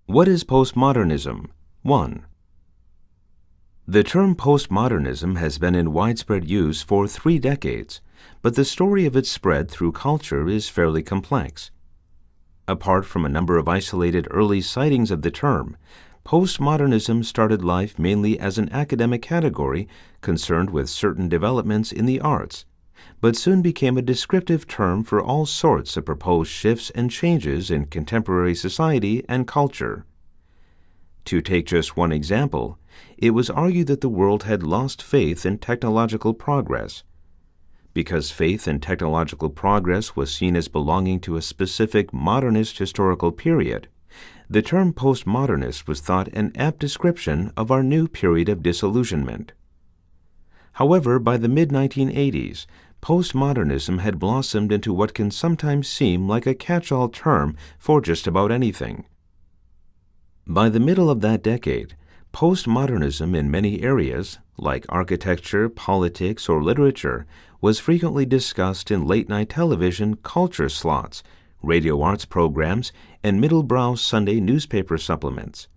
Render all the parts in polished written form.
What is postmodernism? 1. The term postmodernism has been in widespread use for 3 decades, but the story of its spread through culture is fairly complex. Apart from a number of isolated early sightings of the term, postmodernism started life mainly as an academic category concerned with certain developments in the arts, but soon became a descriptive term for all sorts of proposed shifts and changes in contemporary society and culture. To take just one example, it was argued that the world had lost faith in technological progress. Because faith in technological progress was seen as belonging to a specific modernist historical period, the term postmodernist was thought an apt description of our new period of disillusionment. However, by the mid-1980s, postmodernism had blossomed into what can sometimes seem like a catch-all term for just about anything. By the middle of that decade, postmodernism in many areas, like architecture, politics, or literature, was frequently discussed in late-night television culture slots, radio arts programs, and middle-brow Sunday newspaper supplements.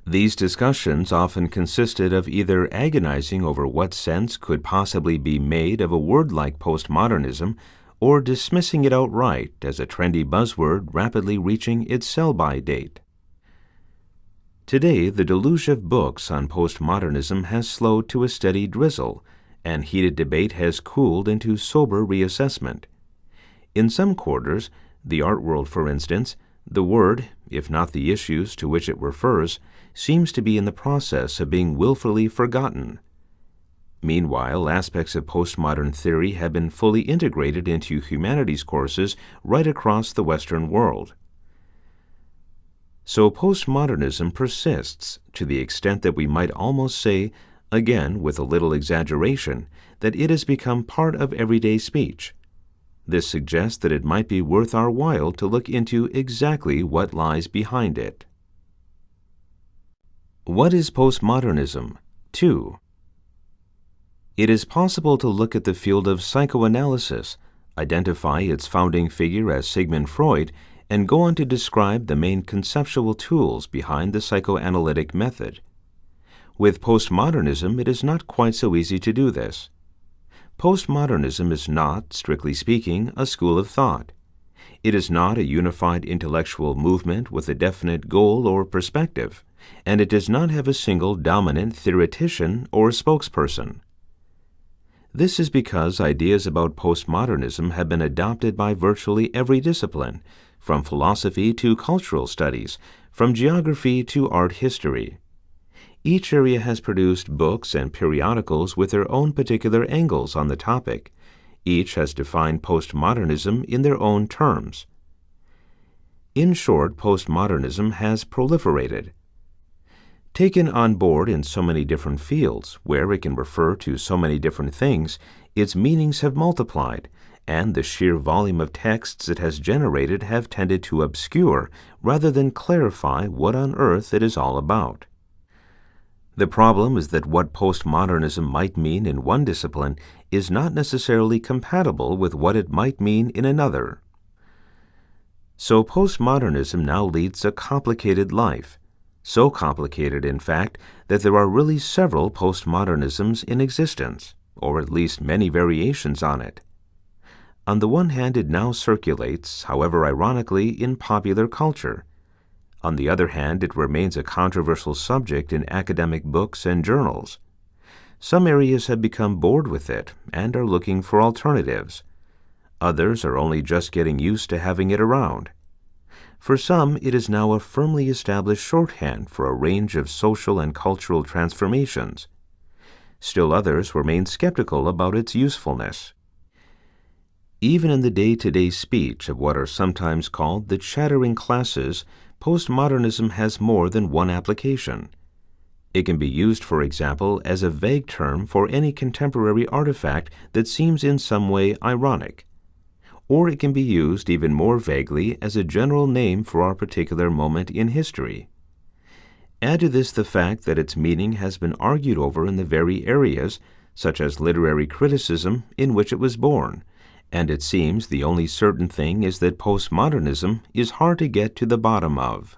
These discussions often consisted of either agonizing over what sense could possibly be made of a word like postmodernism, or dismissing it outright as a trendy buzzword rapidly reaching its sell-by date. Today, the deluge of books on postmodernism has slowed to a steady drizzle, and heated debate has cooled into sober reassessment. In some quarters, the art world for instance, the word, if not the issues to which it refers, seems to be in the process of being willfully forgotten. Meanwhile, aspects of postmodern theory have been fully integrated into humanities courses right across the Western world. So postmodernism persists to the extent that we might almost say, again with a little exaggeration, that it has become part of everyday speech. This suggests that it might be worth our while to look into exactly what lies behind it. What is postmodernism? 2. It is possible to look at the field of psychoanalysis, identify its founding figure as Sigmund Freud, and go on to describe the main conceptual tools behind the psychoanalytic method. With postmodernism, it is not quite so easy to do this. Postmodernism is not, strictly speaking, a school of thought. It is not a unified intellectual movement with a definite goal or perspective, and it does not have a single dominant theoretician or spokesperson. This is because ideas about postmodernism have been adopted by virtually every discipline, from philosophy to cultural studies, from geography to art history. Each area has produced books and periodicals with their own particular angles on the topic. Each has defined postmodernism in their own terms. In short, postmodernism has proliferated. Taken on board in so many different fields, where it can refer to so many different things, its meanings have multiplied, and the sheer volume of texts it has generated have tended to obscure rather than clarify what on earth it is all about. The problem is that what postmodernism might mean in one discipline is not necessarily compatible with what it might mean in another. So postmodernism now leads a complicated life, so complicated, in fact, that there are really several postmodernisms in existence, or at least many variations on it. On the one hand, it now circulates, however ironically, in popular culture. On the other hand, it remains a controversial subject in academic books and journals. Some areas have become bored with it and are looking for alternatives. Others are only just getting used to having it around. For some, it is now a firmly established shorthand for a range of social and cultural transformations. Still others remain skeptical about its usefulness. Even in the day-to-day speech of what are sometimes called the chattering classes, postmodernism has more than one application. It can be used, for example, as a vague term for any contemporary artifact that seems in some way ironic. Or it can be used even more vaguely as a general name for our particular moment in history. Add to this the fact that its meaning has been argued over in the very areas, such as literary criticism, in which it was born, and it seems the only certain thing is that postmodernism is hard to get to the bottom of.